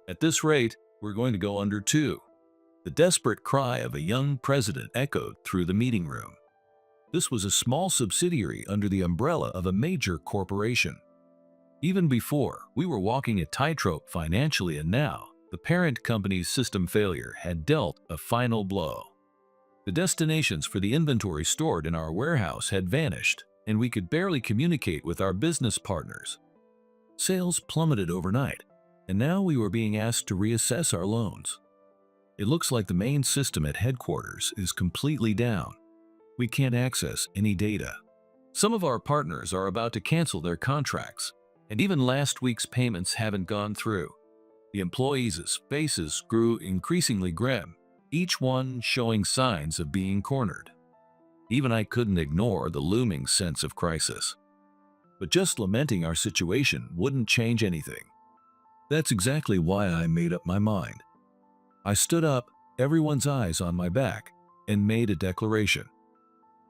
At this rate, we're going to go under too. The desperate cry of a young president echoed through the meeting room. This was a small subsidiary under the umbrella of a major corporation. Even before, we were walking a tightrope financially, and now, the parent company's system failure had dealt a final blow. The destinations for the inventory stored in our warehouse had vanished, and we could barely communicate with our business partners. Sales plummeted overnight, and now we were being asked to reassess our loans. It looks like the main system at headquarters is completely down. We can't access any data. Some of our partners are about to cancel their contracts, and even last week's payments haven't gone through. The employees' faces grew increasingly grim, each one showing signs of being cornered. Even I couldn't ignore the looming sense of crisis. But just lamenting our situation wouldn't change anything. That's exactly why I made up my mind. I stood up, everyone's eyes on my back, and made a declaration.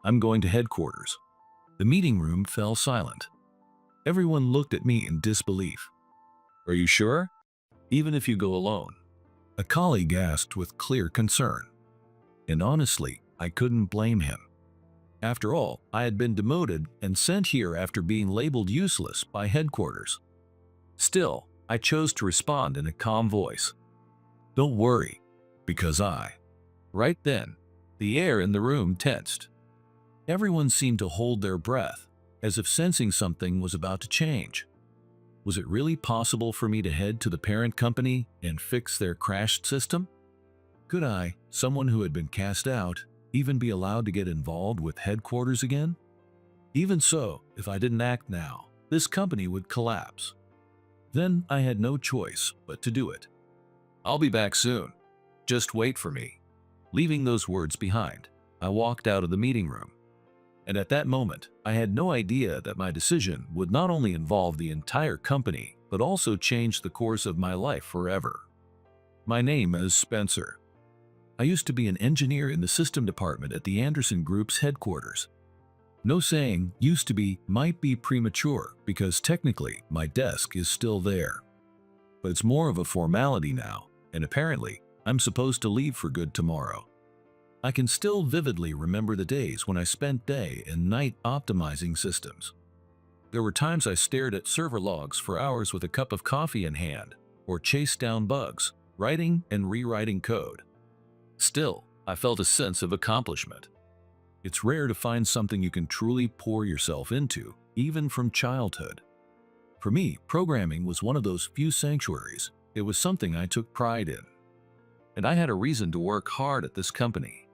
I'm going to headquarters. The meeting room fell silent. Everyone looked at me in disbelief. Are you sure? Even if you go alone? A colleague asked with clear concern. And honestly, I couldn't blame him. After all, I had been demoted and sent here after being labeled useless by headquarters. Still, I chose to respond in a calm voice. Don't worry, because Right then, the air in the room tensed. Everyone seemed to hold their breath, as if sensing something was about to change. Was it really possible for me to head to the parent company and fix their crashed system? Could I, someone who had been cast out, even be allowed to get involved with headquarters again? Even so, if I didn't act now, this company would collapse. Then I had no choice but to do it. I'll be back soon. Just wait for me. Leaving those words behind, I walked out of the meeting room. And at that moment, I had no idea that my decision would not only involve the entire company, but also change the course of my life forever. My name is Spencer. I used to be an engineer in the system department at the Anderson Group's headquarters. No saying used to be might be premature because technically my desk is still there. But it's more of a formality now, and apparently I'm supposed to leave for good tomorrow. I can still vividly remember the days when I spent day and night optimizing systems. There were times I stared at server logs for hours with a cup of coffee in hand, or chased down bugs, writing and rewriting code. Still, I felt a sense of accomplishment. It's rare to find something you can truly pour yourself into, even from childhood. For me, programming was one of those few sanctuaries. It was something I took pride in. And I had a reason to work hard at this company.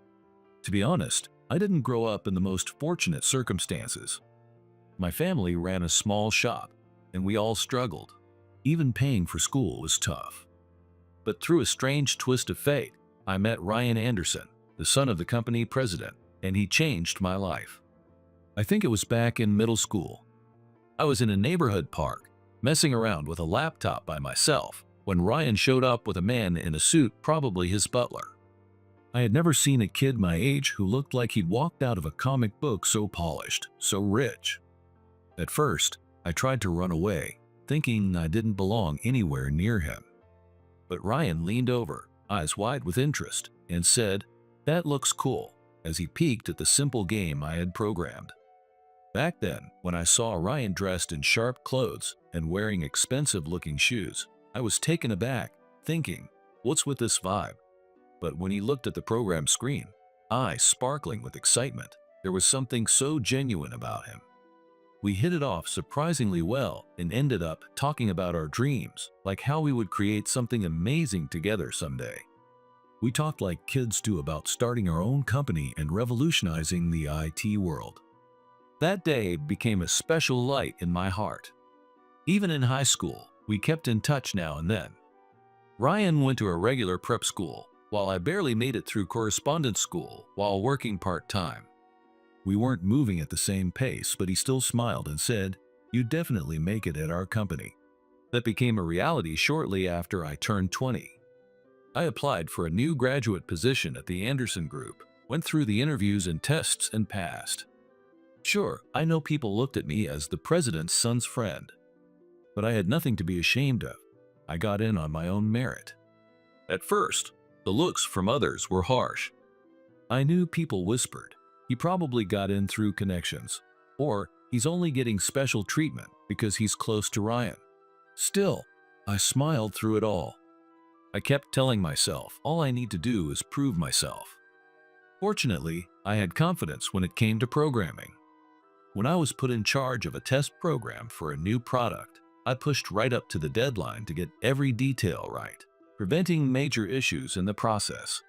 To be honest, I didn't grow up in the most fortunate circumstances. My family ran a small shop, and we all struggled. Even paying for school was tough. But through a strange twist of fate, I met Ryan Anderson, the son of the company president, and he changed my life. I think it was back in middle school. I was in a neighborhood park, messing around with a laptop by myself, when Ryan showed up with a man in a suit, probably his butler. I had never seen a kid my age who looked like he'd walked out of a comic book, so polished, so rich. At first, I tried to run away, thinking I didn't belong anywhere near him. But Ryan leaned over, eyes wide with interest, and said, "That looks cool," as he peeked at the simple game I had programmed. Back then, when I saw Ryan dressed in sharp clothes and wearing expensive-looking shoes, I was taken aback, thinking, what's with this vibe? But when he looked at the program screen, eyes sparkling with excitement, there was something so genuine about him. We hit it off surprisingly well and ended up talking about our dreams, like how we would create something amazing together someday. We talked like kids do about starting our own company and revolutionizing the IT world. That day became a special light in my heart. Even in high school, we kept in touch now and then. Ryan went to a regular prep school, while I barely made it through correspondence school while working part-time. We weren't moving at the same pace, but he still smiled and said, "You'd definitely make it at our company." That became a reality shortly after I turned 20. I applied for a new graduate position at the Anderson Group, went through the interviews and tests, and passed. Sure, I know people looked at me as the president's son's friend, but I had nothing to be ashamed of. I got in on my own merit. At first, the looks from others were harsh. I knew people whispered, "He probably got in through connections," or "He's only getting special treatment because he's close to Ryan." Still, I smiled through it all. I kept telling myself all I need to do is prove myself. Fortunately, I had confidence when it came to programming. When I was put in charge of a test program for a new product, I pushed right up to the deadline to get every detail right, preventing major issues in the process.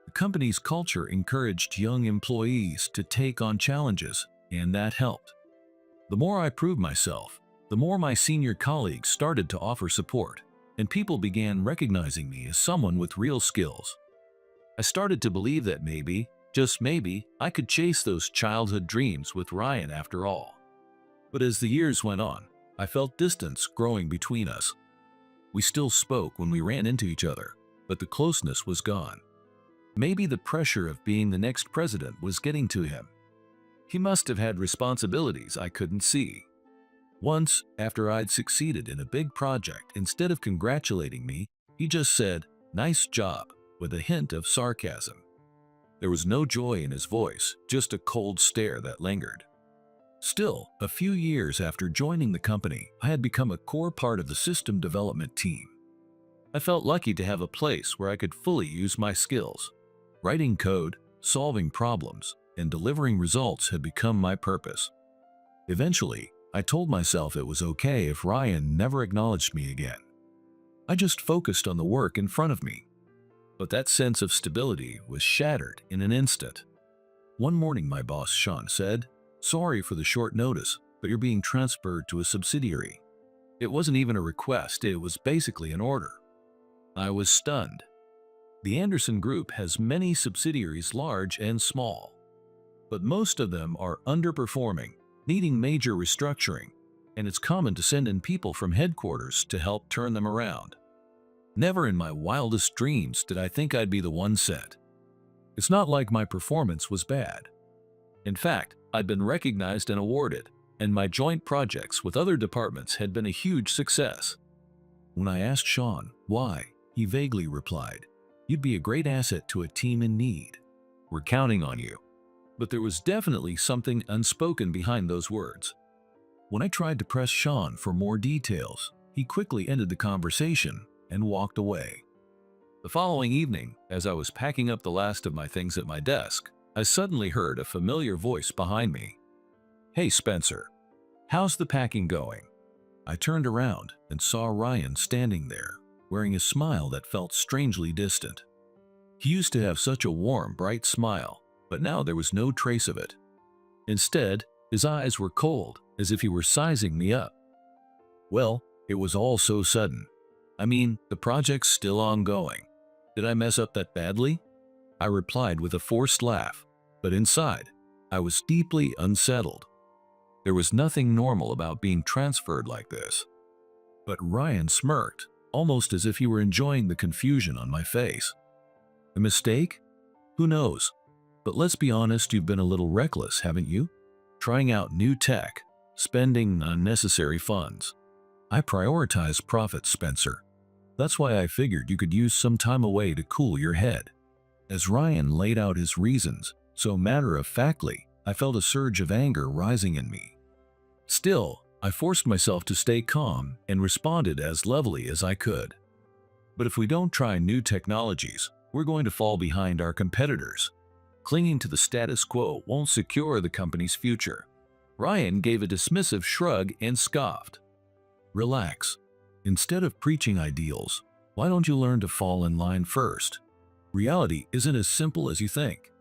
The company's culture encouraged young employees to take on challenges, and that helped. The more I proved myself, the more my senior colleagues started to offer support, and people began recognizing me as someone with real skills. I started to believe that maybe, just maybe, I could chase those childhood dreams with Ryan after all. But as the years went on, I felt distance growing between us. We still spoke when we ran into each other, but the closeness was gone. Maybe the pressure of being the next president was getting to him. He must have had responsibilities I couldn't see. Once, after I'd succeeded in a big project, instead of congratulating me, he just said, "Nice job," with a hint of sarcasm. There was no joy in his voice, just a cold stare that lingered. Still, a few years after joining the company, I had become a core part of the system development team. I felt lucky to have a place where I could fully use my skills. Writing code, solving problems, and delivering results had become my purpose. Eventually, I told myself it was okay if Ryan never acknowledged me again. I just focused on the work in front of me. But that sense of stability was shattered in an instant. One morning my boss, Sean, said, "Sorry for the short notice, but you're being transferred to a subsidiary." It wasn't even a request, it was basically an order. I was stunned. The Anderson Group has many subsidiaries, large and small. But most of them are underperforming, needing major restructuring, and it's common to send in people from headquarters to help turn them around. Never in my wildest dreams did I think I'd be the one sent. It's not like my performance was bad. In fact, I'd been recognized and awarded, and my joint projects with other departments had been a huge success. When I asked Sean why, he vaguely replied, "You'd be a great asset to a team in need. We're counting on you." But there was definitely something unspoken behind those words. When I tried to press Sean for more details, he quickly ended the conversation and walked away. The following evening, as I was packing up the last of my things at my desk, I suddenly heard a familiar voice behind me. "Hey Spencer, how's the packing going?" I turned around and saw Ryan standing there, wearing a smile that felt strangely distant. He used to have such a warm, bright smile, but now there was no trace of it. Instead, his eyes were cold, as if he were sizing me up. Well, it was all so sudden. I mean, the project's still ongoing. Did I mess up that badly? I replied with a forced laugh, but inside, I was deeply unsettled. There was nothing normal about being transferred like this. But Ryan smirked, almost as if he were enjoying the confusion on my face. A mistake? Who knows? But let's be honest, you've been a little reckless, haven't you? Trying out new tech, spending unnecessary funds. I prioritize profits, Spencer. That's why I figured you could use some time away to cool your head. As Ryan laid out his reasons, so matter-of-factly, I felt a surge of anger rising in me. Still, I forced myself to stay calm and responded as levelly as I could. But if we don't try new technologies, we're going to fall behind our competitors. Clinging to the status quo won't secure the company's future. Ryan gave a dismissive shrug and scoffed. Relax. Instead of preaching ideals, why don't you learn to fall in line first? Reality isn't as simple as you think.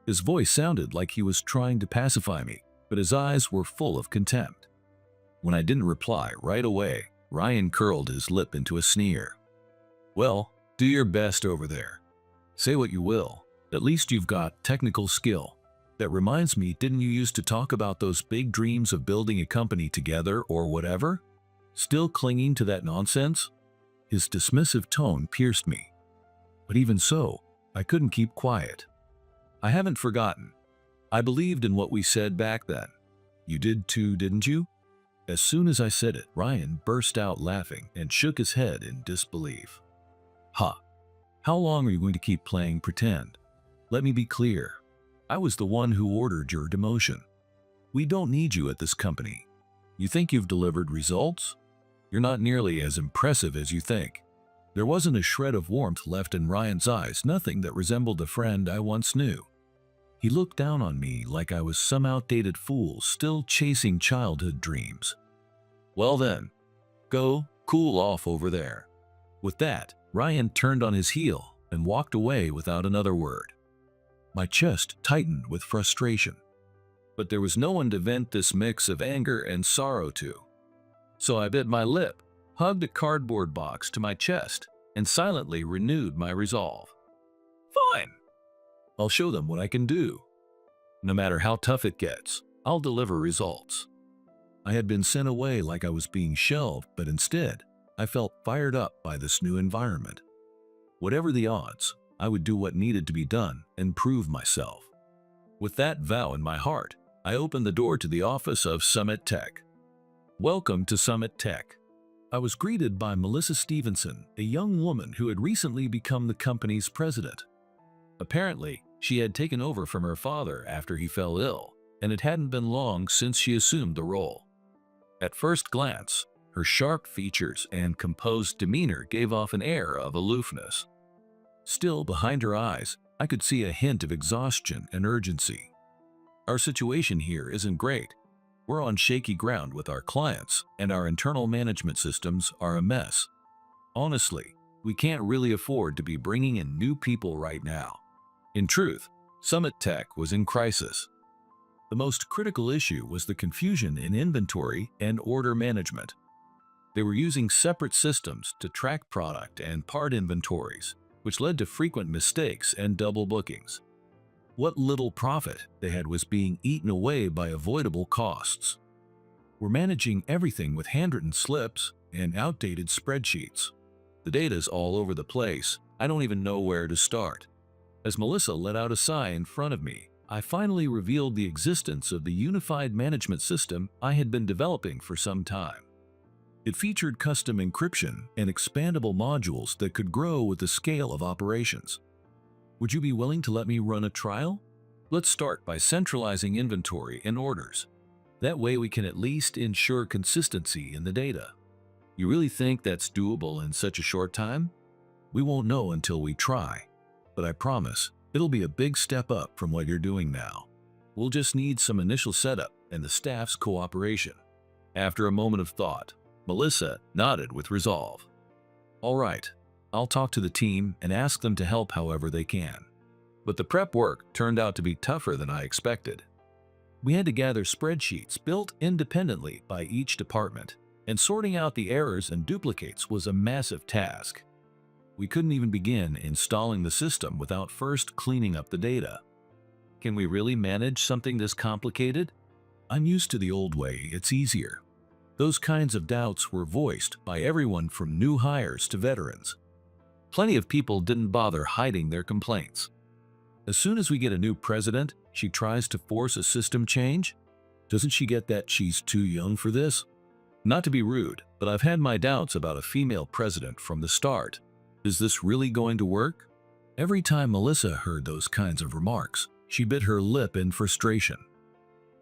His voice sounded like he was trying to pacify me, but his eyes were full of contempt. When I didn't reply right away, Ryan curled his lip into a sneer. Well, do your best over there. Say what you will, at least you've got technical skill. That reminds me, didn't you used to talk about those big dreams of building a company together or whatever? Still clinging to that nonsense? His dismissive tone pierced me. But even so, I couldn't keep quiet. I haven't forgotten. I believed in what we said back then. You did too, didn't you? As soon as I said it, Ryan burst out laughing and shook his head in disbelief. Ha! How long are you going to keep playing pretend? Let me be clear. I was the one who ordered your demotion. We don't need you at this company. You think you've delivered results? You're not nearly as impressive as you think. There wasn't a shred of warmth left in Ryan's eyes, nothing that resembled the friend I once knew. He looked down on me like I was some outdated fool still chasing childhood dreams. Well then, go cool off over there. With that, Ryan turned on his heel and walked away without another word. My chest tightened with frustration, but there was no one to vent this mix of anger and sorrow to. So I bit my lip, hugged a cardboard box to my chest, and silently renewed my resolve. Fine. I'll show them what I can do. No matter how tough it gets, I'll deliver results. I had been sent away like I was being shelved, but instead, I felt fired up by this new environment. Whatever the odds, I would do what needed to be done and prove myself. With that vow in my heart, I opened the door to the office of Summit Tech. Welcome to Summit Tech. I was greeted by Melissa Stevenson, a young woman who had recently become the company's president. Apparently, she had taken over from her father after he fell ill, and it hadn't been long since she assumed the role. At first glance, her sharp features and composed demeanor gave off an air of aloofness. Still, behind her eyes, I could see a hint of exhaustion and urgency. Our situation here isn't great. We're on shaky ground with our clients, and our internal management systems are a mess. Honestly, we can't really afford to be bringing in new people right now. In truth, Summit Tech was in crisis. The most critical issue was the confusion in inventory and order management. They were using separate systems to track product and part inventories, which led to frequent mistakes and double bookings. What little profit they had was being eaten away by avoidable costs. We're managing everything with handwritten slips and outdated spreadsheets. The data's all over the place. I don't even know where to start. As Melissa let out a sigh in front of me, I finally revealed the existence of the unified management system I had been developing for some time. It featured custom encryption and expandable modules that could grow with the scale of operations. Would you be willing to let me run a trial? Let's start by centralizing inventory and orders. That way we can at least ensure consistency in the data. You really think that's doable in such a short time? We won't know until we try, but I promise it'll be a big step up from what you're doing now. We'll just need some initial setup and the staff's cooperation. After a moment of thought, Melissa nodded with resolve. All right, I'll talk to the team and ask them to help however they can. But the prep work turned out to be tougher than I expected. We had to gather spreadsheets built independently by each department, and sorting out the errors and duplicates was a massive task. We couldn't even begin installing the system without first cleaning up the data. Can we really manage something this complicated? I'm used to the old way, it's easier. Those kinds of doubts were voiced by everyone from new hires to veterans. Plenty of people didn't bother hiding their complaints. As soon as we get a new president, she tries to force a system change? Doesn't she get that she's too young for this? Not to be rude, but I've had my doubts about a female president from the start. Is this really going to work? Every time Melissa heard those kinds of remarks, she bit her lip in frustration.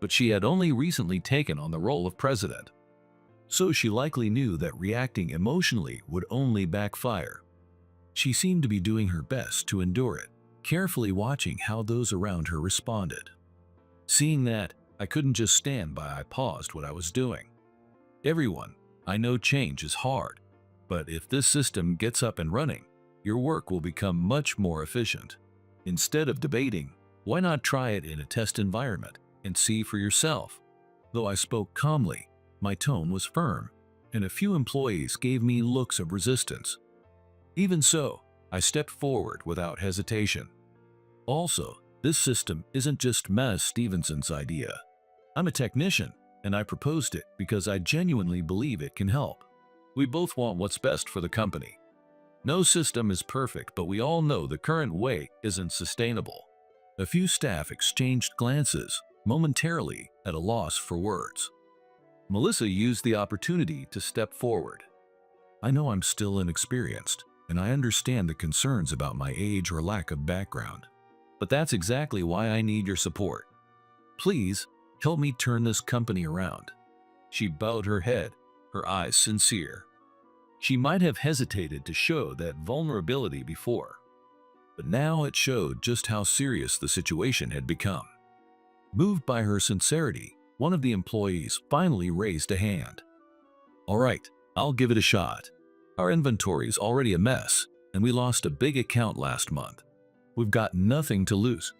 But she had only recently taken on the role of president, so she likely knew that reacting emotionally would only backfire. She seemed to be doing her best to endure it, carefully watching how those around her responded. Seeing that, I couldn't just stand by. I paused what I was doing. Everyone, I know change is hard, but if this system gets up and running, your work will become much more efficient. Instead of debating, why not try it in a test environment and see for yourself? Though I spoke calmly, my tone was firm, and a few employees gave me looks of resistance. Even so, I stepped forward without hesitation. Also, this system isn't just Ms. Stevenson's idea. I'm a technician, and I proposed it because I genuinely believe it can help. We both want what's best for the company. No system is perfect, but we all know the current way isn't sustainable. A few staff exchanged glances, momentarily at a loss for words. Melissa used the opportunity to step forward. I know I'm still inexperienced, and I understand the concerns about my age or lack of background. But that's exactly why I need your support. Please, help me turn this company around. She bowed her head, her eyes sincere. She might have hesitated to show that vulnerability before, but now it showed just how serious the situation had become. Moved by her sincerity, one of the employees finally raised a hand. All right, I'll give it a shot. Our inventory is already a mess, and we lost a big account last month. We've got nothing to lose.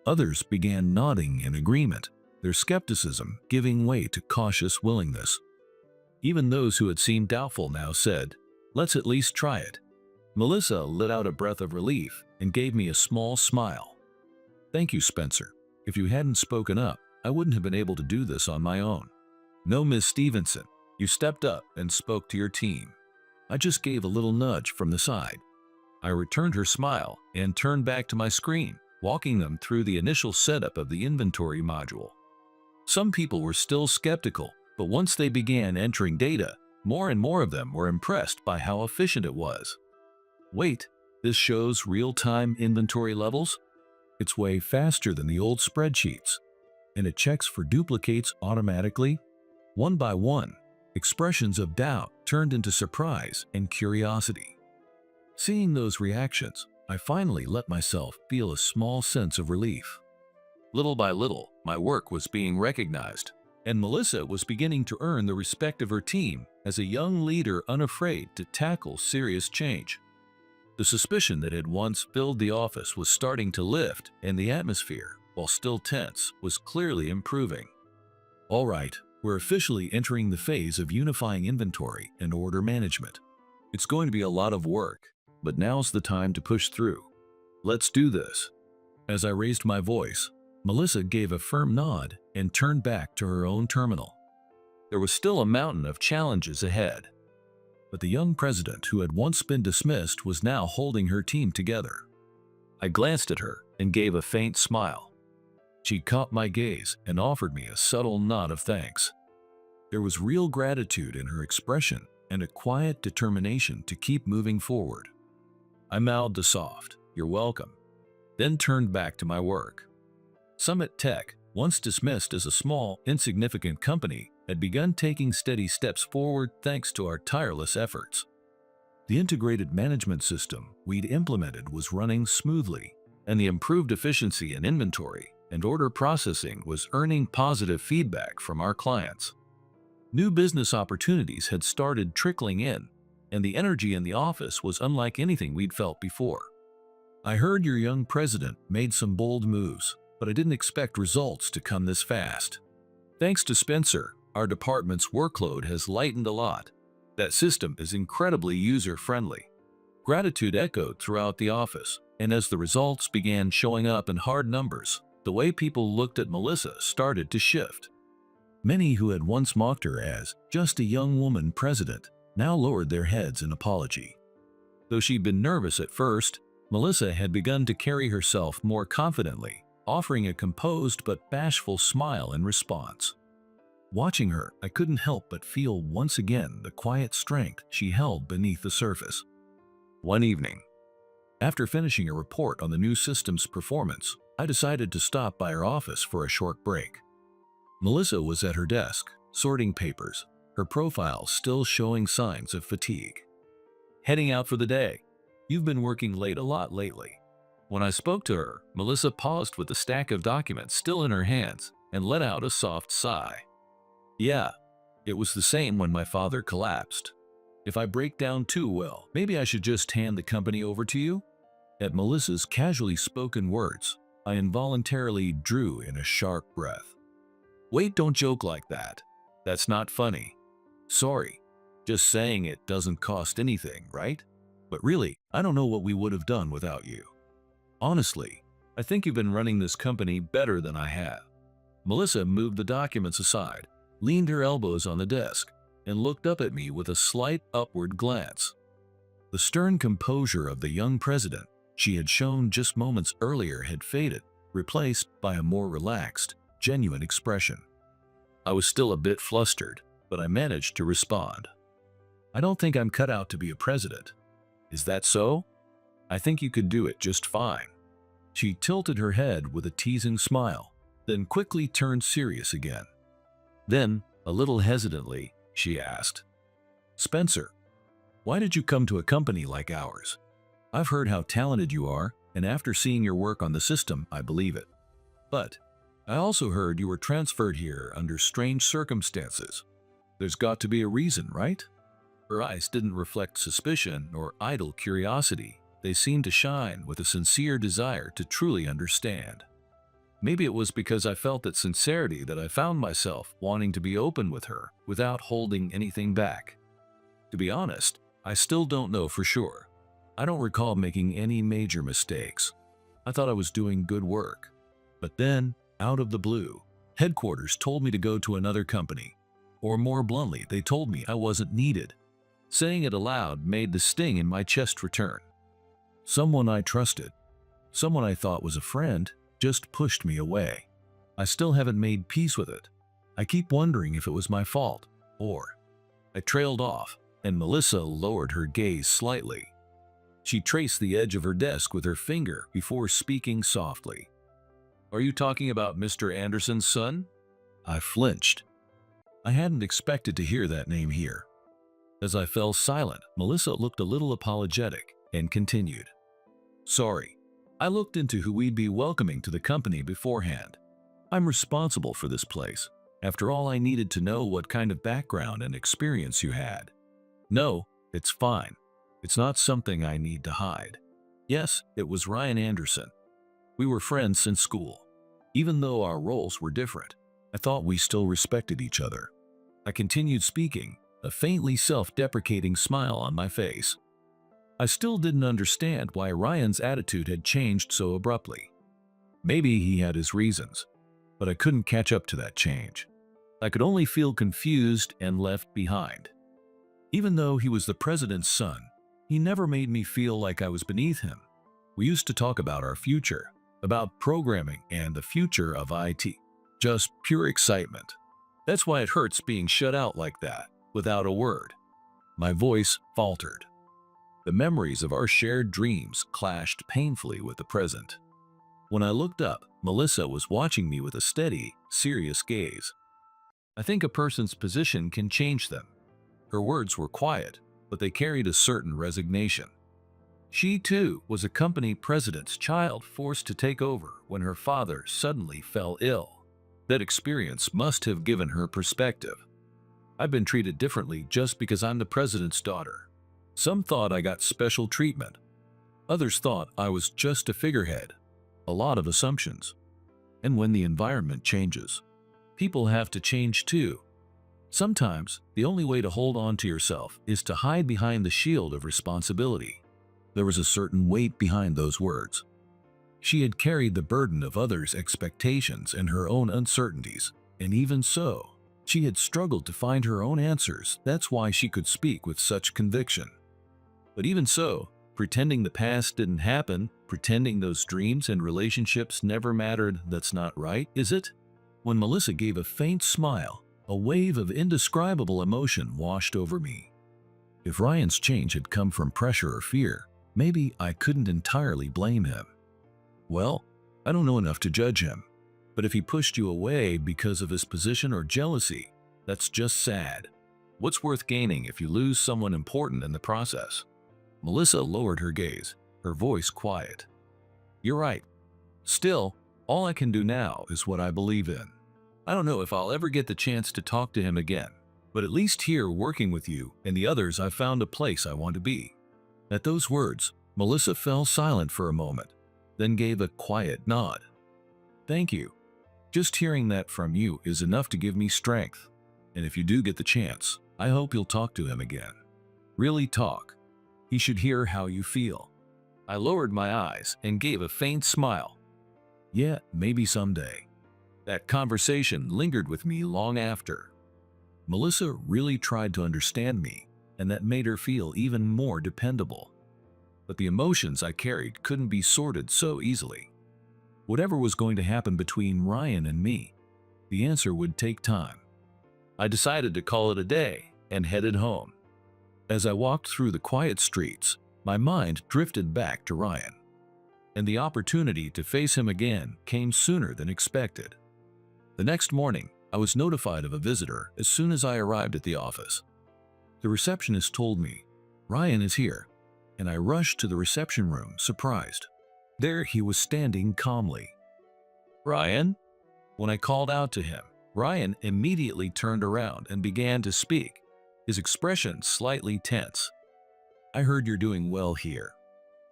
Others began nodding in agreement, their skepticism giving way to cautious willingness. Even those who had seemed doubtful now said, "Let's at least try it." Melissa let out a breath of relief and gave me a small smile. "Thank you, Spencer. If you hadn't spoken up, I wouldn't have been able to do this on my own." "No, Miss Stevenson, you stepped up and spoke to your team." I just gave a little nudge from the side. I returned her smile and turned back to my screen, walking them through the initial setup of the inventory module. Some people were still skeptical, but once they began entering data, more and more of them were impressed by how efficient it was. Wait, this shows real-time inventory levels? It's way faster than the old spreadsheets, and it checks for duplicates automatically. One by one, expressions of doubt turned into surprise and curiosity. Seeing those reactions, I finally let myself feel a small sense of relief. Little by little, my work was being recognized, and Melissa was beginning to earn the respect of her team as a young leader unafraid to tackle serious change. The suspicion that had once filled the office was starting to lift, and the atmosphere, while still tense, was clearly improving. All right, we're officially entering the phase of unifying inventory and order management. It's going to be a lot of work, but now's the time to push through. Let's do this. As I raised my voice, Melissa gave a firm nod and turned back to her own terminal. There was still a mountain of challenges ahead, but the young president who had once been dismissed was now holding her team together. I glanced at her and gave a faint smile. She caught my gaze and offered me a subtle nod of thanks. There was real gratitude in her expression and a quiet determination to keep moving forward. I mouthed a soft, "You're welcome," then turned back to my work. Summit Tech, once dismissed as a small, insignificant company, had begun taking steady steps forward thanks to our tireless efforts. The integrated management system we'd implemented was running smoothly, and the improved efficiency in inventory and order processing was earning positive feedback from our clients. New business opportunities had started trickling in, and the energy in the office was unlike anything we'd felt before. I heard your young president made some bold moves, but I didn't expect results to come this fast. Thanks to Spencer, our department's workload has lightened a lot. That system is incredibly user-friendly. Gratitude echoed throughout the office, and as the results began showing up in hard numbers, the way people looked at Melissa started to shift. Many who had once mocked her as just a young woman president now lowered their heads in apology. Though she'd been nervous at first, Melissa had begun to carry herself more confidently, offering a composed but bashful smile in response. Watching her, I couldn't help but feel once again the quiet strength she held beneath the surface. One evening, after finishing a report on the new system's performance, I decided to stop by her office for a short break. Melissa was at her desk, sorting papers, her profile still showing signs of fatigue. "Heading out for the day? You've been working late a lot lately." When I spoke to her, Melissa paused with the stack of documents still in her hands and let out a soft sigh. "Yeah, it was the same when my father collapsed. If I break down too well, maybe I should just hand the company over to you?" At Melissa's casually spoken words, I involuntarily drew in a sharp breath. "Wait, don't joke like that. That's not funny. Sorry, just saying it doesn't cost anything, right? But really, I don't know what we would have done without you. Honestly, I think you've been running this company better than I have." Melissa moved the documents aside, leaned her elbows on the desk, and looked up at me with a slight upward glance. The stern composure of the young president she had shown just moments earlier had faded, replaced by a more relaxed, genuine expression. I was still a bit flustered, but I managed to respond. I don't think I'm cut out to be a president. Is that so? I think you could do it just fine. She tilted her head with a teasing smile, then quickly turned serious again. Then, a little hesitantly, she asked, Spencer, why did you come to a company like ours? I've heard how talented you are, and after seeing your work on the system, I believe it. But I also heard you were transferred here under strange circumstances. There's got to be a reason, right? Her eyes didn't reflect suspicion or idle curiosity. They seemed to shine with a sincere desire to truly understand. Maybe it was because I felt that sincerity that I found myself wanting to be open with her without holding anything back. To be honest, I still don't know for sure. I don't recall making any major mistakes. I thought I was doing good work. But then, out of the blue, headquarters told me to go to another company. Or more bluntly, they told me I wasn't needed. Saying it aloud made the sting in my chest return. Someone I trusted, someone I thought was a friend, just pushed me away. I still haven't made peace with it. I keep wondering if it was my fault, or... I trailed off, and Melissa lowered her gaze slightly. She traced the edge of her desk with her finger before speaking softly. Are you talking about Mr. Anderson's son? I flinched. I hadn't expected to hear that name here. As I fell silent, Melissa looked a little apologetic and continued. Sorry, I looked into who we'd be welcoming to the company beforehand. I'm responsible for this place. After all, I needed to know what kind of background and experience you had. No, it's fine. It's not something I need to hide. Yes, it was Ryan Anderson. We were friends since school. Even though our roles were different, I thought we still respected each other. I continued speaking, a faintly self-deprecating smile on my face. I still didn't understand why Ryan's attitude had changed so abruptly. Maybe he had his reasons, but I couldn't catch up to that change. I could only feel confused and left behind. Even though he was the president's son, he never made me feel like I was beneath him. We used to talk about our future, about programming and the future of IT. Just pure excitement. That's why it hurts being shut out like that, without a word. My voice faltered. The memories of our shared dreams clashed painfully with the present. When I looked up, Melissa was watching me with a steady, serious gaze. I think a person's position can change them. Her words were quiet, but they carried a certain resignation. She, too, was a company president's child forced to take over when her father suddenly fell ill. That experience must have given her perspective. I've been treated differently just because I'm the president's daughter. Some thought I got special treatment. Others thought I was just a figurehead. A lot of assumptions. And when the environment changes, people have to change too. Sometimes, the only way to hold on to yourself is to hide behind the shield of responsibility. There was a certain weight behind those words. She had carried the burden of others' expectations and her own uncertainties, and even so, she had struggled to find her own answers. That's why she could speak with such conviction. But even so, pretending the past didn't happen, pretending those dreams and relationships never mattered, that's not right, is it? When Melissa gave a faint smile, a wave of indescribable emotion washed over me. If Ryan's change had come from pressure or fear, maybe I couldn't entirely blame him. Well, I don't know enough to judge him, but if he pushed you away because of his position or jealousy, that's just sad. What's worth gaining if you lose someone important in the process? Melissa lowered her gaze, her voice quiet. You're right. Still, all I can do now is what I believe in. I don't know if I'll ever get the chance to talk to him again, but at least here working with you and the others I've found a place I want to be. At those words, Melissa fell silent for a moment, then gave a quiet nod. Thank you. Just hearing that from you is enough to give me strength. And if you do get the chance, I hope you'll talk to him again. Really talk. He should hear how you feel. I lowered my eyes and gave a faint smile. Yeah, maybe someday. That conversation lingered with me long after. Melissa really tried to understand me, and that made her feel even more dependable. But the emotions I carried couldn't be sorted so easily. Whatever was going to happen between Ryan and me, the answer would take time. I decided to call it a day and headed home. As I walked through the quiet streets, my mind drifted back to Ryan, and the opportunity to face him again came sooner than expected. The next morning, I was notified of a visitor as soon as I arrived at the office. The receptionist told me, "Ryan is here," and I rushed to the reception room, surprised. There he was standing calmly. "Ryan?" When I called out to him, Ryan immediately turned around and began to speak, his expression slightly tense. "I heard you're doing well here."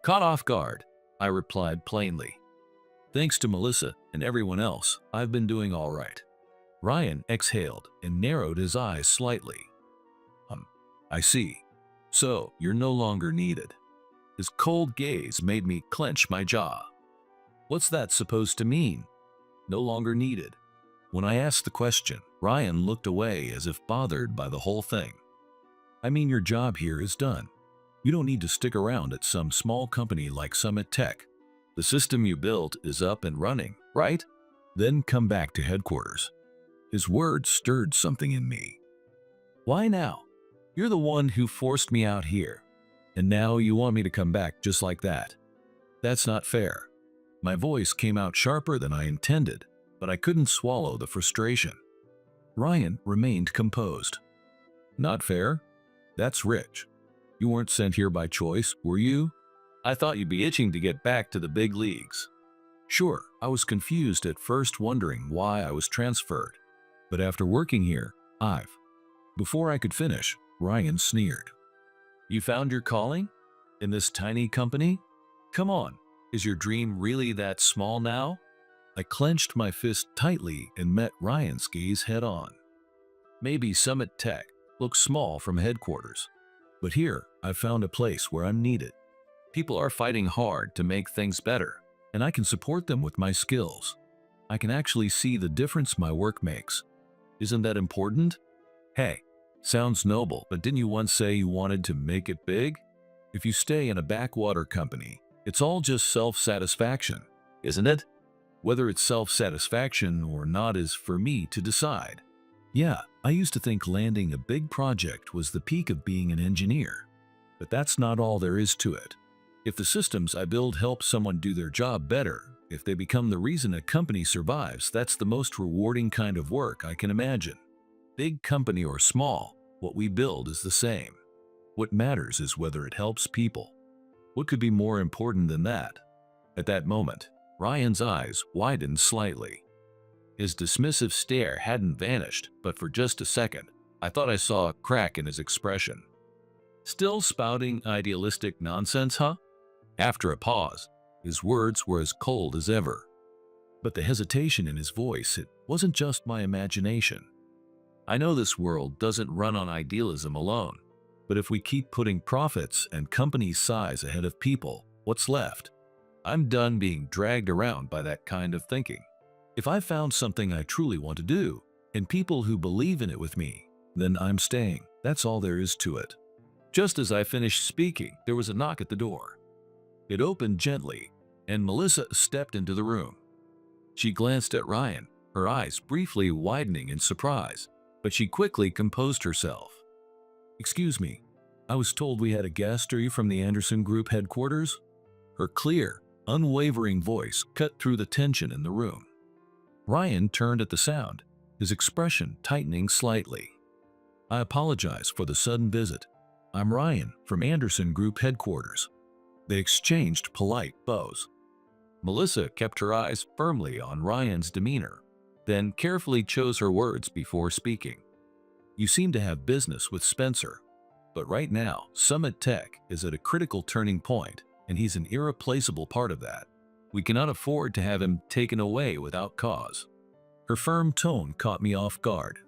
Caught off guard, I replied plainly. "Thanks to Melissa and everyone else, I've been doing all right." Ryan exhaled and narrowed his eyes slightly. I see. So, you're no longer needed." His cold gaze made me clench my jaw. What's that supposed to mean? No longer needed. When I asked the question, Ryan looked away as if bothered by the whole thing. "I mean, your job here is done. You don't need to stick around at some small company like Summit Tech. The system you built is up and running, right? Then come back to headquarters." His words stirred something in me. "Why now? You're the one who forced me out here, and now you want me to come back just like that? That's not fair." My voice came out sharper than I intended, but I couldn't swallow the frustration. Ryan remained composed. "Not fair? That's rich. You weren't sent here by choice, were you? I thought you'd be itching to get back to the big leagues." Sure, I was confused at first, wondering why I was transferred. But after working here, Before I could finish, Ryan sneered. "You found your calling? In this tiny company? Come on, is your dream really that small now?" I clenched my fist tightly and met Ryan's gaze head on. "Maybe Summit Tech looks small from headquarters, but here I've found a place where I'm needed. People are fighting hard to make things better, and I can support them with my skills. I can actually see the difference my work makes. Isn't that important? Hey, sounds noble, but didn't you once say you wanted to make it big? If you stay in a backwater company, it's all just self-satisfaction, isn't it? Whether it's self-satisfaction or not is for me to decide. Yeah, I used to think landing a big project was the peak of being an engineer, but that's not all there is to it. If the systems I build help someone do their job better, if they become the reason a company survives, that's the most rewarding kind of work I can imagine. Big company or small, what we build is the same. What matters is whether it helps people. What could be more important than that?" At that moment, Ryan's eyes widened slightly. His dismissive stare hadn't vanished, but for just a second, I thought I saw a crack in his expression. "Still spouting idealistic nonsense, huh?" After a pause, his words were as cold as ever. But the hesitation in his voice, it wasn't just my imagination. "I know this world doesn't run on idealism alone, but if we keep putting profits and company size ahead of people, what's left? I'm done being dragged around by that kind of thinking. If I found something I truly want to do, and people who believe in it with me, then I'm staying. That's all there is to it." Just as I finished speaking, there was a knock at the door. It opened gently, and Melissa stepped into the room. She glanced at Ryan, her eyes briefly widening in surprise, but she quickly composed herself. "Excuse me, I was told we had a guest. Are you from the Anderson Group headquarters?" Her clear, unwavering voice cut through the tension in the room. Ryan turned at the sound, his expression tightening slightly. "I apologize for the sudden visit. I'm Ryan from Anderson Group headquarters." They exchanged polite bows. Melissa kept her eyes firmly on Ryan's demeanor, then carefully chose her words before speaking. "You seem to have business with Spencer, but right now, Summit Tech is at a critical turning point, and he's an irreplaceable part of that. We cannot afford to have him taken away without cause." Her firm tone caught me off guard.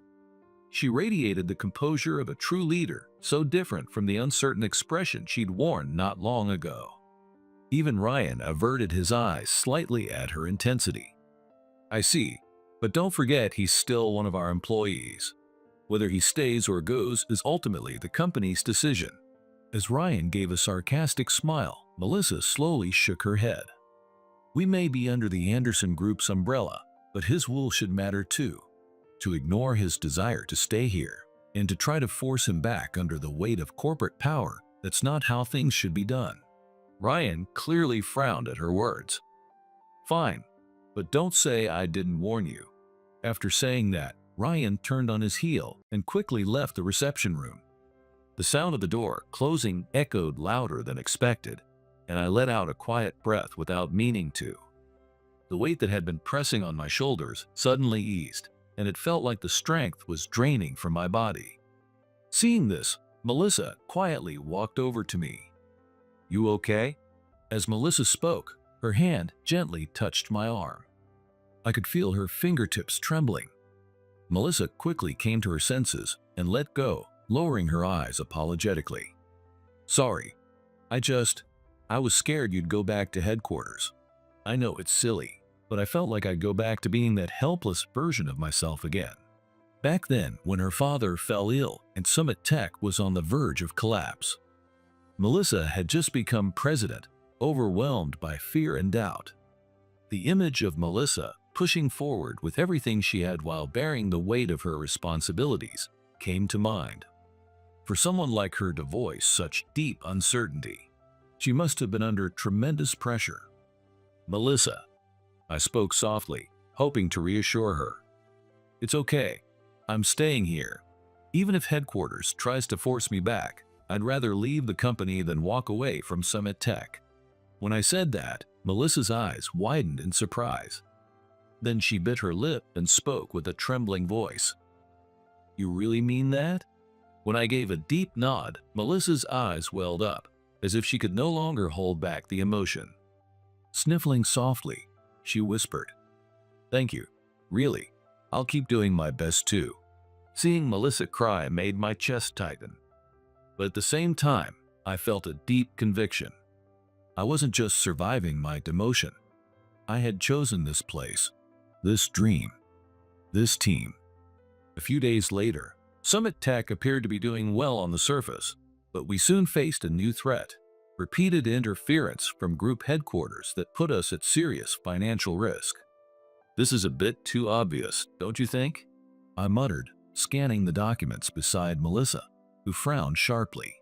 She radiated the composure of a true leader, so different from the uncertain expression she'd worn not long ago. Even Ryan averted his eyes slightly at her intensity. "I see, but don't forget he's still one of our employees. Whether he stays or goes is ultimately the company's decision." As Ryan gave a sarcastic smile, Melissa slowly shook her head. "We may be under the Anderson Group's umbrella, but his wool should matter too. to ignore his desire to stay here, and to try to force him back under the weight of corporate power. That's not how things should be done. Ryan clearly frowned at her words. Fine, but don't say I didn't warn you. After saying that, Ryan turned on his heel and quickly left the reception room. The sound of the door closing echoed louder than expected, and I let out a quiet breath without meaning to. The weight that had been pressing on my shoulders suddenly eased, and it felt like the strength was draining from my body. Seeing this, Melissa quietly walked over to me. "You okay?" As Melissa spoke, her hand gently touched my arm. I could feel her fingertips trembling. Melissa quickly came to her senses and let go, lowering her eyes apologetically. "Sorry, I was scared you'd go back to headquarters. I know it's silly, but I felt like I'd go back to being that helpless version of myself again." Back then, when her father fell ill and Summit Tech was on the verge of collapse, Melissa had just become president, overwhelmed by fear and doubt. The image of Melissa pushing forward with everything she had while bearing the weight of her responsibilities came to mind. For someone like her to voice such deep uncertainty, she must have been under tremendous pressure. "Melissa," I spoke softly, hoping to reassure her. "It's okay. I'm staying here. Even if headquarters tries to force me back, I'd rather leave the company than walk away from Summit Tech." When I said that, Melissa's eyes widened in surprise. Then she bit her lip and spoke with a trembling voice. "You really mean that?" When I gave a deep nod, Melissa's eyes welled up, as if she could no longer hold back the emotion. Sniffling softly, she whispered, "Thank you. Really, I'll keep doing my best too." Seeing Melissa cry made my chest tighten. But at the same time, I felt a deep conviction. I wasn't just surviving my demotion. I had chosen this place, this dream, this team. A few days later, Summit Tech appeared to be doing well on the surface, but we soon faced a new threat: repeated interference from group headquarters that put us at serious financial risk. "This is a bit too obvious, don't you think?" I muttered, scanning the documents beside Melissa, who frowned sharply.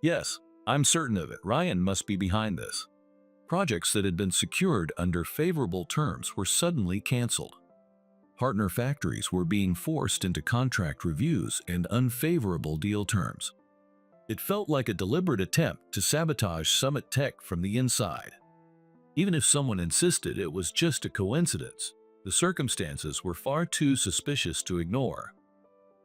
"Yes, I'm certain of it. Ryan must be behind this." Projects that had been secured under favorable terms were suddenly canceled. Partner factories were being forced into contract reviews and unfavorable deal terms. It felt like a deliberate attempt to sabotage Summit Tech from the inside. Even if someone insisted it was just a coincidence, the circumstances were far too suspicious to ignore.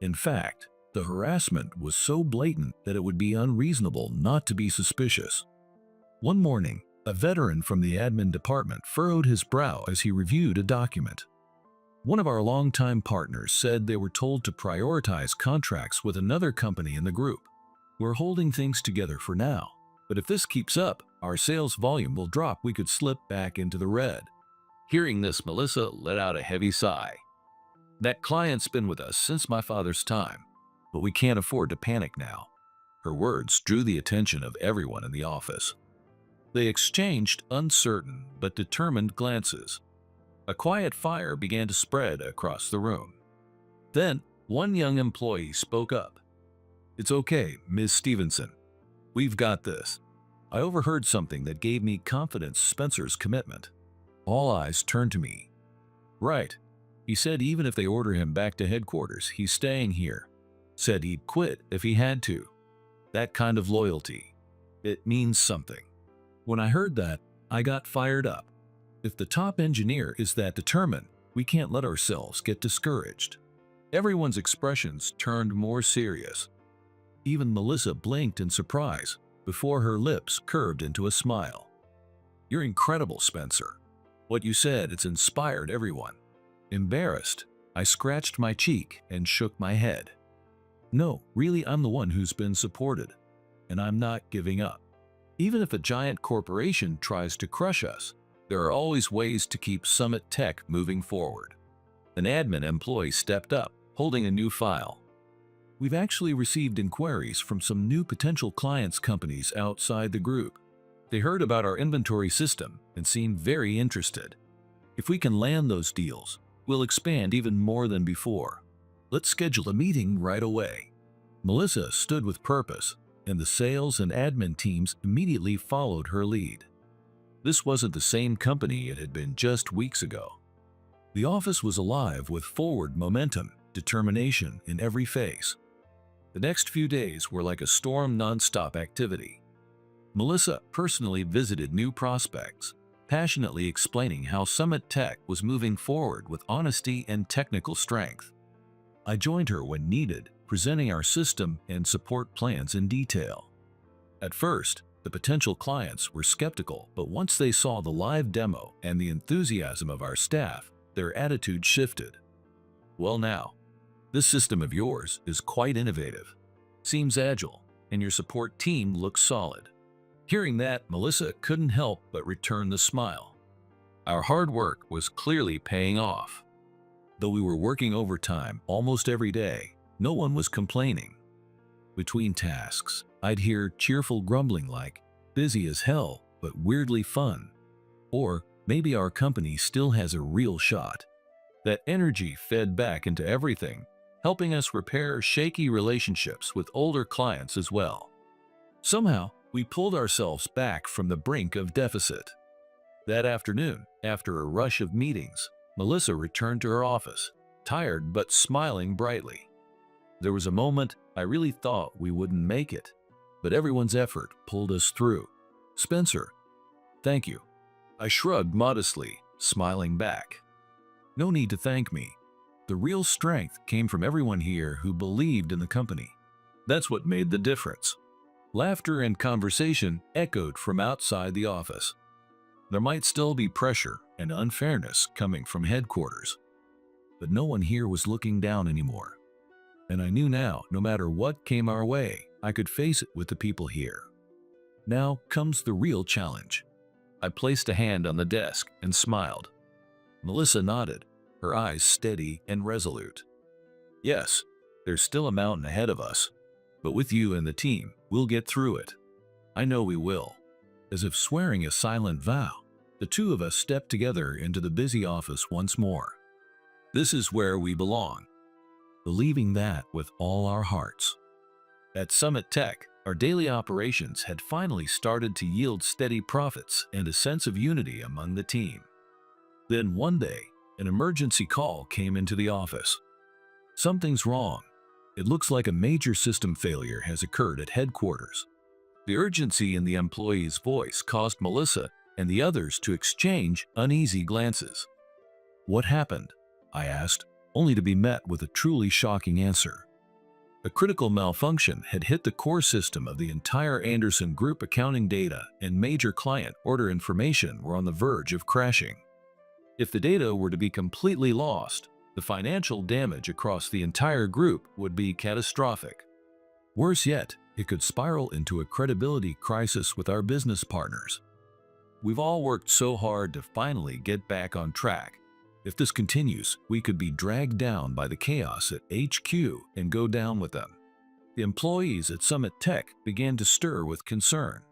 In fact, the harassment was so blatant that it would be unreasonable not to be suspicious. One morning, a veteran from the admin department furrowed his brow as he reviewed a document. One of our longtime partners said they were told to prioritize contracts with another company in the group. "We're holding things together for now, but if this keeps up, our sales volume will drop. We could slip back into the red." Hearing this, Melissa let out a heavy sigh. "That client's been with us since my father's time, but we can't afford to panic now." Her words drew the attention of everyone in the office. They exchanged uncertain but determined glances. A quiet fire began to spread across the room. Then, one young employee spoke up. "It's okay, Ms. Stevenson. We've got this." I overheard something that gave me confidence: Spencer's commitment. All eyes turned to me. "Right. He said even if they order him back to headquarters, he's staying here. Said he'd quit if he had to. That kind of loyalty. It means something." When I heard that, I got fired up. If the top engineer is that determined, we can't let ourselves get discouraged. Everyone's expressions turned more serious. Even Melissa blinked in surprise before her lips curved into a smile. "You're incredible, Spencer. What you said, it's inspired everyone." Embarrassed, I scratched my cheek and shook my head. "No, really, I'm the one who's been supported, and I'm not giving up. Even if a giant corporation tries to crush us, there are always ways to keep Summit Tech moving forward." An admin employee stepped up, holding a new file. "We've actually received inquiries from some new potential clients' companies outside the group. They heard about our inventory system and seemed very interested. If we can land those deals, We'll expand even more than before. Let's schedule a meeting right away." Melissa stood with purpose, and the sales and admin teams immediately followed her lead. This wasn't the same company it had been just weeks ago. The office was alive with forward momentum, determination in every face. The next few days were like a storm non-stop activity. Melissa personally visited new prospects, passionately explaining how Summit Tech was moving forward with honesty and technical strength. I joined her when needed, presenting our system and support plans in detail. At first, the potential clients were skeptical, but once they saw the live demo and the enthusiasm of our staff, their attitude shifted. "Well now, this system of yours is quite innovative, seems agile, and your support team looks solid." Hearing that, Melissa couldn't help but return the smile. Our hard work was clearly paying off. Though we were working overtime almost every day, no one was complaining. Between tasks, I'd hear cheerful grumbling like, "Busy as hell, but weirdly fun." Or, "Maybe our company still has a real shot." That energy fed back into everything, helping us repair shaky relationships with older clients as well. Somehow, we pulled ourselves back from the brink of deficit. That afternoon, after a rush of meetings, Melissa returned to her office, tired but smiling brightly. There was a moment I really thought we wouldn't make it, but everyone's effort pulled us through. "Spencer, thank you." I shrugged modestly, smiling back. "No need to thank me. The real strength came from everyone here who believed in the company. That's what made the difference." Laughter and conversation echoed from outside the office. There might still be pressure and unfairness coming from headquarters, but no one here was looking down anymore. And I knew now, no matter what came our way, I could face it with the people here. Now comes the real challenge. I placed a hand on the desk and smiled. Melissa nodded, her eyes steady and resolute. "Yes, there's still a mountain ahead of us, but with you and the team, we'll get through it. I know we will." As if swearing a silent vow, the two of us stepped together into the busy office once more. This is where we belong, believing that with all our hearts. At Summit Tech, our daily operations had finally started to yield steady profits and a sense of unity among the team. Then one day, an emergency call came into the office. "Something's wrong. It looks like a major system failure has occurred at headquarters." The urgency in the employee's voice caused Melissa and the others to exchange uneasy glances. "What happened?" I asked, only to be met with a truly shocking answer. A critical malfunction had hit the core system of the entire Anderson Group. Accounting data and major client order information were on the verge of crashing. If the data were to be completely lost, the financial damage across the entire group would be catastrophic. Worse yet, it could spiral into a credibility crisis with our business partners. We've all worked so hard to finally get back on track. If this continues, we could be dragged down by the chaos at HQ and go down with them. The employees at Summit Tech began to stir with concern.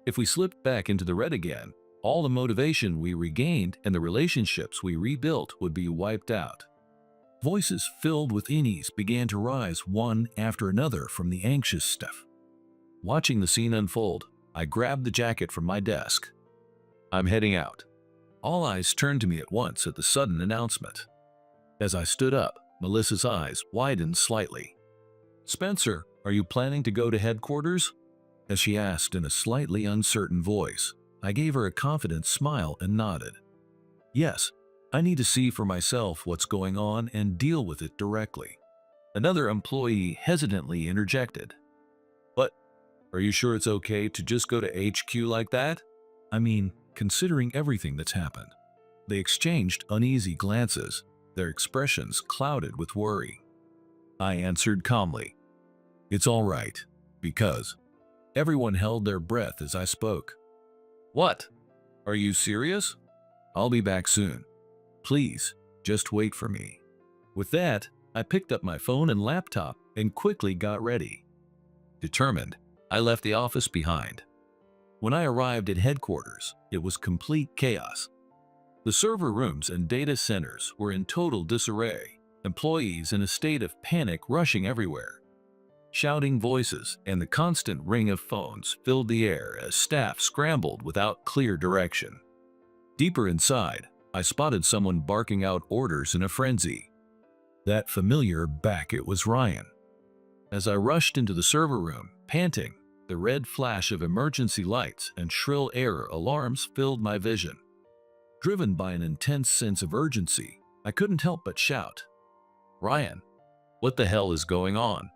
If we slipped back into the red again, all the motivation we regained and the relationships we rebuilt would be wiped out. Voices filled with unease began to rise one after another from the anxious staff. Watching the scene unfold, I grabbed the jacket from my desk. "I'm heading out." All eyes turned to me at once at the sudden announcement. As I stood up, Melissa's eyes widened slightly. "Spencer, are you planning to go to headquarters?" As she asked in a slightly uncertain voice, I gave her a confident smile and nodded. "Yes. I need to see for myself what's going on and deal with it directly." Another employee hesitantly interjected. "But, are you sure it's okay to just go to HQ like that? I mean, considering everything that's happened." They exchanged uneasy glances, their expressions clouded with worry. I answered calmly, "It's all right, because..." Everyone held their breath as I spoke. "What? Are you serious? I'll be back soon. Please, just wait for me." With that, I picked up my phone and laptop and quickly got ready. Determined, I left the office behind. When I arrived at headquarters, it was complete chaos. The server rooms and data centers were in total disarray, employees in a state of panic rushing everywhere. Shouting voices and the constant ring of phones filled the air as staff scrambled without clear direction. Deeper inside, I spotted someone barking out orders in a frenzy. That familiar back, it was Ryan. As I rushed into the server room, panting, the red flash of emergency lights and shrill air alarms filled my vision. Driven by an intense sense of urgency, I couldn't help but shout, "Ryan, what the hell is going on?"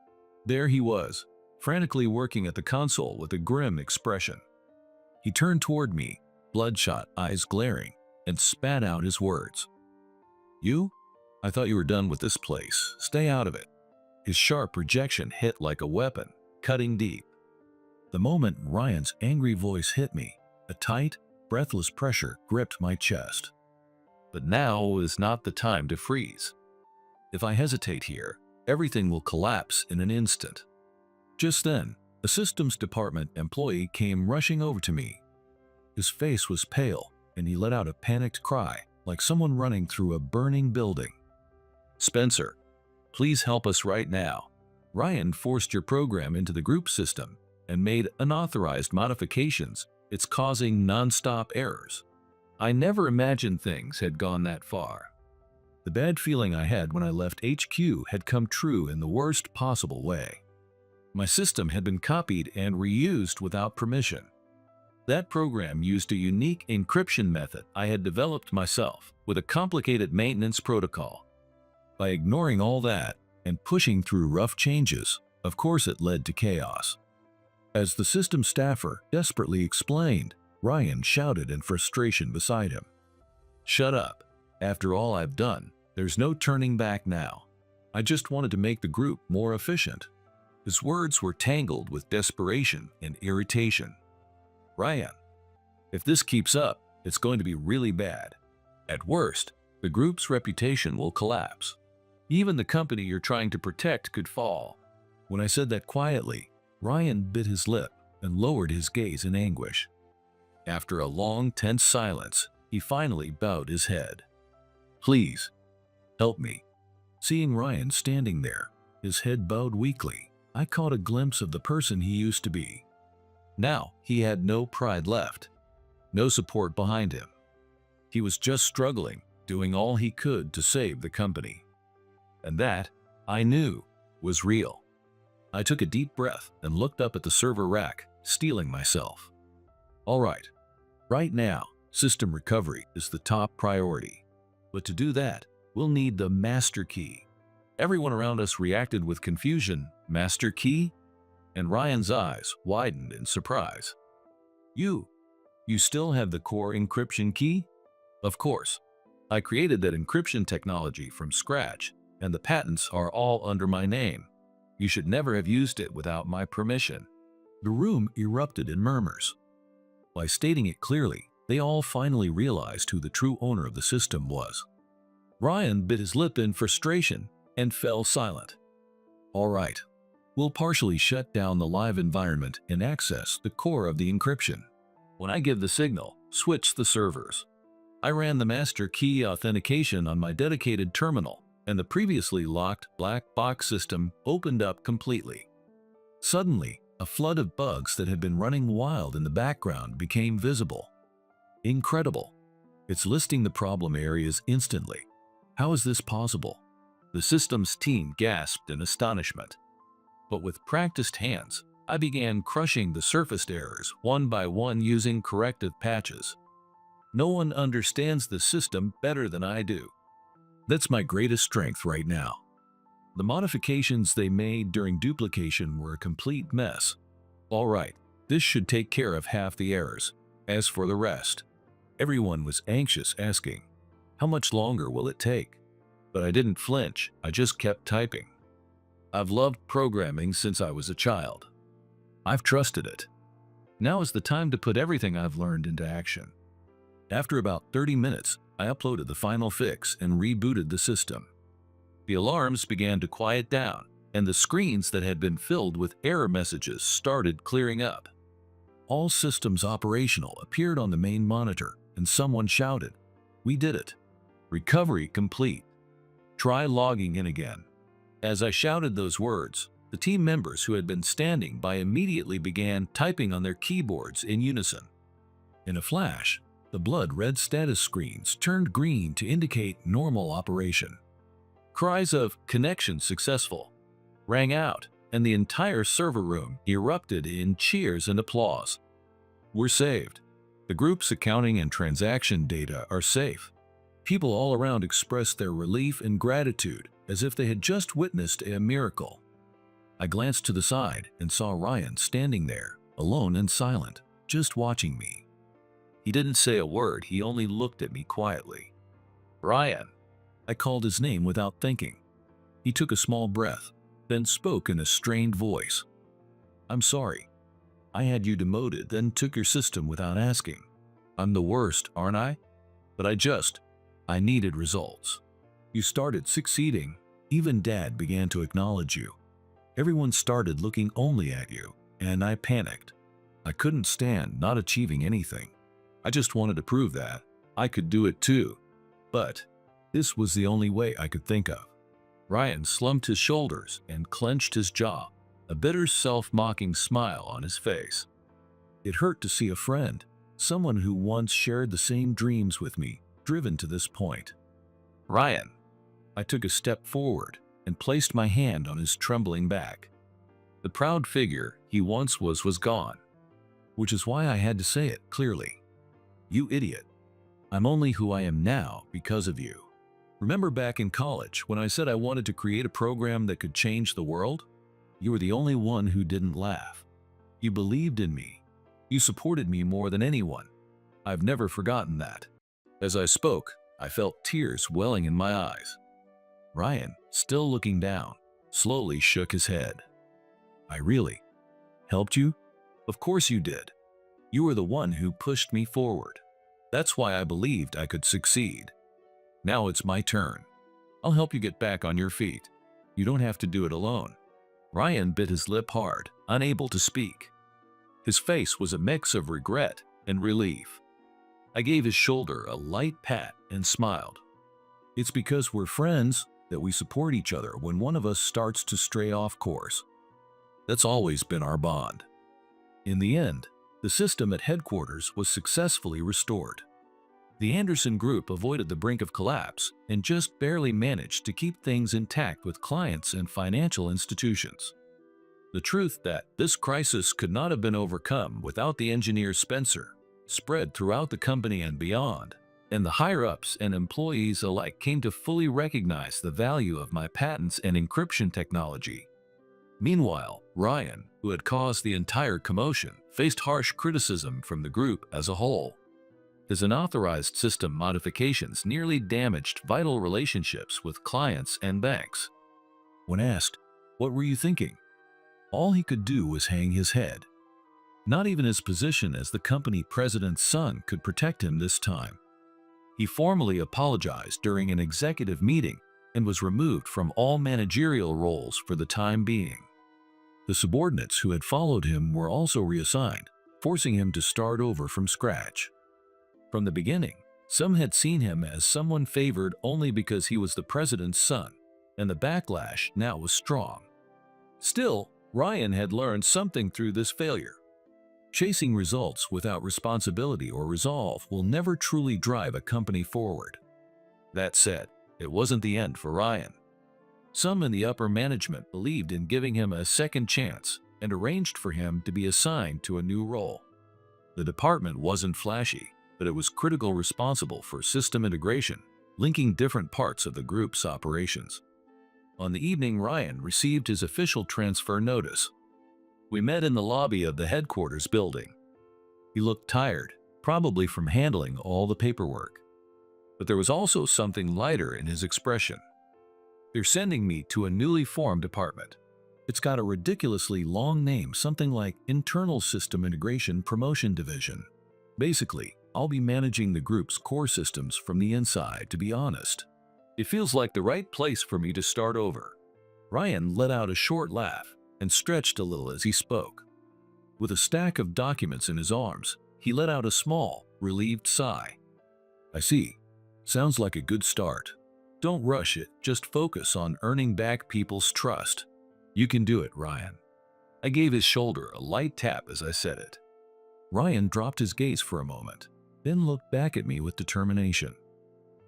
There he was, frantically working at the console with a grim expression. He turned toward me, bloodshot eyes glaring, and spat out his words. "You? I thought you were done with this place. Stay out of it." His sharp rejection hit like a weapon, cutting deep. The moment Ryan's angry voice hit me, a tight, breathless pressure gripped my chest. But now is not the time to freeze. If I hesitate here, everything will collapse in an instant. Just then, a systems department employee came rushing over to me. His face was pale, and he let out a panicked cry, like someone running through a burning building. "Spencer, please help us right now. Ryan forced your program into the group system and made unauthorized modifications. It's causing non-stop errors. I never imagined things had gone that far." The bad feeling I had when I left HQ had come true in the worst possible way. My system had been copied and reused without permission. That program used a unique encryption method I had developed myself with a complicated maintenance protocol. By ignoring all that and pushing through rough changes, of course it led to chaos. As the system staffer desperately explained, Ryan shouted in frustration beside him, "Shut up. After all I've done, there's no turning back now. I just wanted to make the group more efficient." His words were tangled with desperation and irritation. "Ryan, if this keeps up, it's going to be really bad. At worst, the group's reputation will collapse. Even the company you're trying to protect could fall." When I said that quietly, Ryan bit his lip and lowered his gaze in anguish. After a long, tense silence, he finally bowed his head. "Please, help me." Seeing Ryan standing there, his head bowed weakly, I caught a glimpse of the person he used to be. Now he had no pride left, no support behind him. He was just struggling, doing all he could to save the company. And that, I knew, was real. I took a deep breath and looked up at the server rack, steeling myself. All right now, system recovery is the top priority. But to do that, we'll need the master key. Everyone around us reacted with confusion. "Master key?" And Ryan's eyes widened in surprise. You still have the core encryption key?" "Of course. I created that encryption technology from scratch, and the patents are all under my name. You should never have used it without my permission." The room erupted in murmurs. By stating it clearly, they all finally realized who the true owner of the system was. Ryan bit his lip in frustration and fell silent. "All right, we'll partially shut down the live environment and access the core of the encryption. When I give the signal, switch the servers." I ran the master key authentication on my dedicated terminal, and the previously locked black box system opened up completely. Suddenly, a flood of bugs that had been running wild in the background became visible. Incredible. It's listing the problem areas instantly. How is this possible? The systems team gasped in astonishment. But with practiced hands, I began crushing the surfaced errors one by one using corrective patches. No one understands the system better than I do. That's my greatest strength right now. The modifications they made during duplication were a complete mess. All right, this should take care of half the errors. As for the rest, everyone was anxious, asking, "How much longer will it take?" But I didn't flinch, I just kept typing. I've loved programming since I was a child. I've trusted it. Now is the time to put everything I've learned into action. After about 30 minutes, I uploaded the final fix and rebooted the system. The alarms began to quiet down, and the screens that had been filled with error messages started clearing up. All systems operational appeared on the main monitor, and someone shouted, We did it. Recovery complete. Try logging in again. As I shouted those words, the team members who had been standing by immediately began typing on their keyboards in unison. In a flash, the blood-red status screens turned green to indicate normal operation. Cries of "connection successful" rang out, and the entire server room erupted in cheers and applause. We're saved. The group's accounting and transaction data are safe. People all around expressed their relief and gratitude as if they had just witnessed a miracle. I glanced to the side and saw Ryan standing there, alone and silent, just watching me. He didn't say a word, he only looked at me quietly. "Ryan." I called his name without thinking. He took a small breath, then spoke in a strained voice. "I'm sorry. I had you demoted, then took your system without asking. I'm the worst, aren't I? But I needed results. You started succeeding. Even Dad began to acknowledge you. Everyone started looking only at you, and I panicked. I couldn't stand not achieving anything. I just wanted to prove that I could do it too. But this was the only way I could think of." Ryan slumped his shoulders and clenched his jaw, a bitter self-mocking smile on his face. It hurt to see a friend, someone who once shared the same dreams with me, driven to this point. "Ryan." I took a step forward and placed my hand on his trembling back. The proud figure he once was gone, which is why I had to say it clearly. "You idiot. I'm only who I am now because of you. Remember back in college when I said I wanted to create a program that could change the world? You were the only one who didn't laugh. You believed in me. You supported me more than anyone. I've never forgotten that." As I spoke, I felt tears welling in my eyes. Ryan, still looking down, slowly shook his head. "I really helped you? Of course you did. You were the one who pushed me forward. That's why I believed I could succeed. Now it's my turn. I'll help you get back on your feet. You don't have to do it alone." Ryan bit his lip hard, unable to speak. His face was a mix of regret and relief. I gave his shoulder a light pat and smiled. "It's because we're friends that we support each other when one of us starts to stray off course. That's always been our bond." In the end, the system at headquarters was successfully restored. The Anderson Group avoided the brink of collapse and just barely managed to keep things intact with clients and financial institutions. The truth that this crisis could not have been overcome without the engineer Spencer spread throughout the company and beyond, and the higher-ups and employees alike came to fully recognize the value of my patents and encryption technology. Meanwhile, Ryan, who had caused the entire commotion, faced harsh criticism from the group as a whole. His unauthorized system modifications nearly damaged vital relationships with clients and banks. When asked, "What were you thinking?" all he could do was hang his head. Not even his position as the company president's son could protect him this time. He formally apologized during an executive meeting and was removed from all managerial roles for the time being. The subordinates who had followed him were also reassigned, forcing him to start over from scratch. From the beginning, some had seen him as someone favored only because he was the president's son, and the backlash now was strong. Still, Ryan had learned something through this failure. Chasing results without responsibility or resolve will never truly drive a company forward. That said, it wasn't the end for Ryan. Some in the upper management believed in giving him a second chance and arranged for him to be assigned to a new role. The department wasn't flashy, but it was critically responsible for system integration, linking different parts of the group's operations. On the evening Ryan received his official transfer notice. We met in the lobby of the headquarters building. He looked tired, probably from handling all the paperwork. But there was also something lighter in his expression. "They're sending me to a newly formed department. It's got a ridiculously long name, something like Internal System Integration Promotion Division. Basically, I'll be managing the group's core systems from the inside, to be honest. It feels like the right place for me to start over." Ryan let out a short laugh and stretched a little as he spoke. With a stack of documents in his arms, he let out a small, relieved sigh. "I see. Sounds like a good start. Don't rush it, just focus on earning back people's trust. You can do it, Ryan. I gave his shoulder a light tap as I said it. Ryan dropped his gaze for a moment, then looked back at me with determination.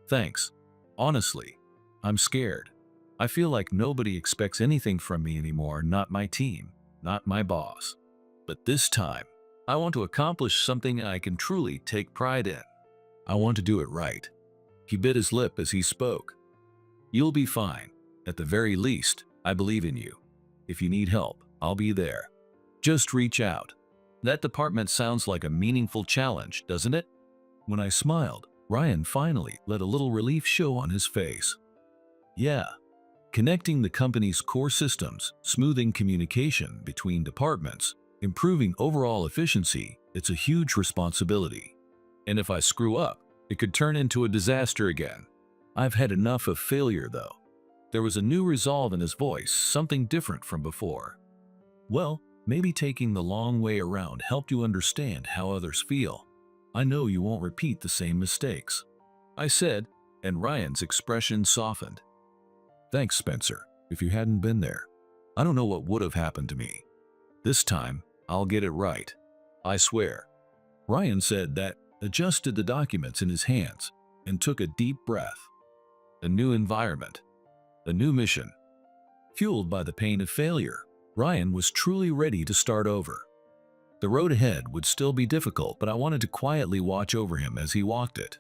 Thanks. Honestly, I'm scared. I feel like nobody expects anything from me anymore, not my team, not my boss. But this time, I want to accomplish something I can truly take pride in. I want to do it right. He bit his lip as he spoke. You'll be fine. At the very least, I believe in you. If you need help, I'll be there. Just reach out. That department sounds like a meaningful challenge, doesn't it? When I smiled, Ryan finally let a little relief show on his face. Yeah. Connecting the company's core systems, smoothing communication between departments, improving overall efficiency, it's a huge responsibility. And if I screw up, it could turn into a disaster again. I've had enough of failure, though. There was a new resolve in his voice, something different from before. Well, maybe taking the long way around helped you understand how others feel. I know you won't repeat the same mistakes, I said, and Ryan's expression softened. Thanks, Spencer. If you hadn't been there, I don't know what would have happened to me. This time, I'll get it right. I swear. Ryan said that, adjusted the documents in his hands, and took a deep breath. A new environment. A new mission. Fueled by the pain of failure, Ryan was truly ready to start over. The road ahead would still be difficult, but I wanted to quietly watch over him as he walked it.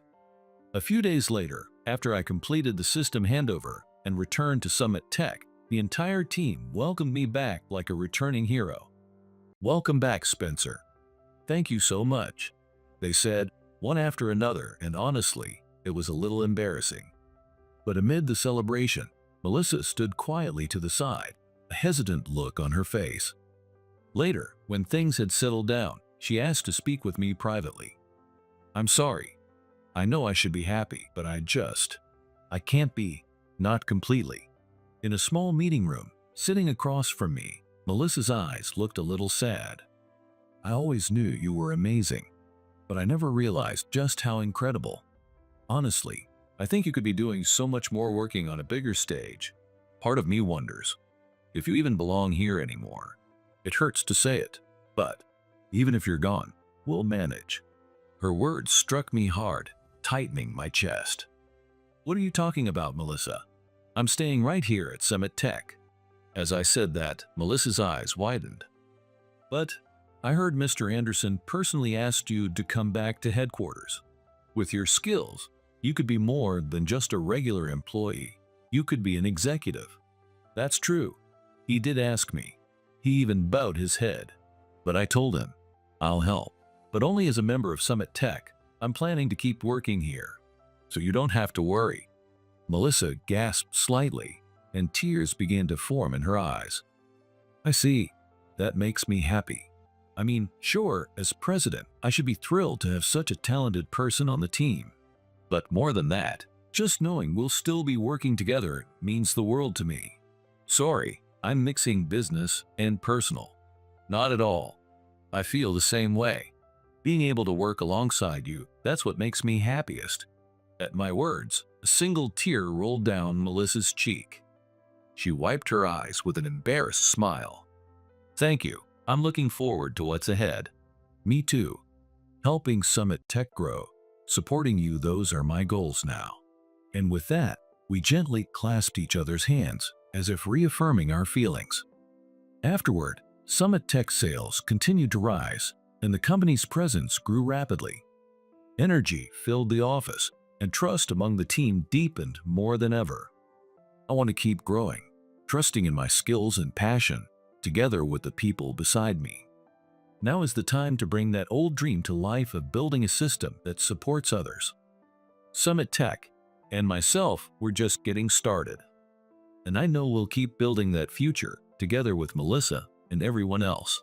A few days later, after I completed the system handover and returned to Summit Tech, the entire team welcomed me back like a returning hero. Welcome back, Spencer. Thank you so much, they said, one after another, and honestly, it was a little embarrassing. But amid the celebration, Melissa stood quietly to the side, a hesitant look on her face. Later, when things had settled down, she asked to speak with me privately. I'm sorry. I know I should be happy, but I can't be, not completely. In a small meeting room, sitting across from me, Melissa's eyes looked a little sad. I always knew you were amazing, but I never realized just how incredible. Honestly, I think you could be doing so much more working on a bigger stage. Part of me wonders if you even belong here anymore. It hurts to say it, but even if you're gone, we'll manage. Her words struck me hard, tightening my chest. What are you talking about, Melissa? I'm staying right here at Summit Tech. As I said that, Melissa's eyes widened. But I heard Mr. Anderson personally asked you to come back to headquarters. With your skills, you could be more than just a regular employee. You could be an executive. That's true. He did ask me. He even bowed his head. But I told him, I'll help. But only as a member of Summit Tech. I'm planning to keep working here. So you don't have to worry. Melissa gasped slightly, and tears began to form in her eyes. I see. That makes me happy. I mean, sure, as president, I should be thrilled to have such a talented person on the team. But more than that, just knowing we'll still be working together means the world to me. Sorry, I'm mixing business and personal. Not at all. I feel the same way. Being able to work alongside you, that's what makes me happiest. At my words, a single tear rolled down Melissa's cheek. She wiped her eyes with an embarrassed smile. Thank you. I'm looking forward to what's ahead. Me too. Helping Summit Tech grow, supporting you, those are my goals now. And with that, we gently clasped each other's hands, as if reaffirming our feelings. Afterward, Summit Tech sales continued to rise, and the company's presence grew rapidly. Energy filled the office, and trust among the team deepened more than ever. I want to keep growing, trusting in my skills and passion, together with the people beside me. Now is the time to bring that old dream to life of building a system that supports others. Summit Tech and myself were just getting started. And I know we'll keep building that future together with Melissa and everyone else.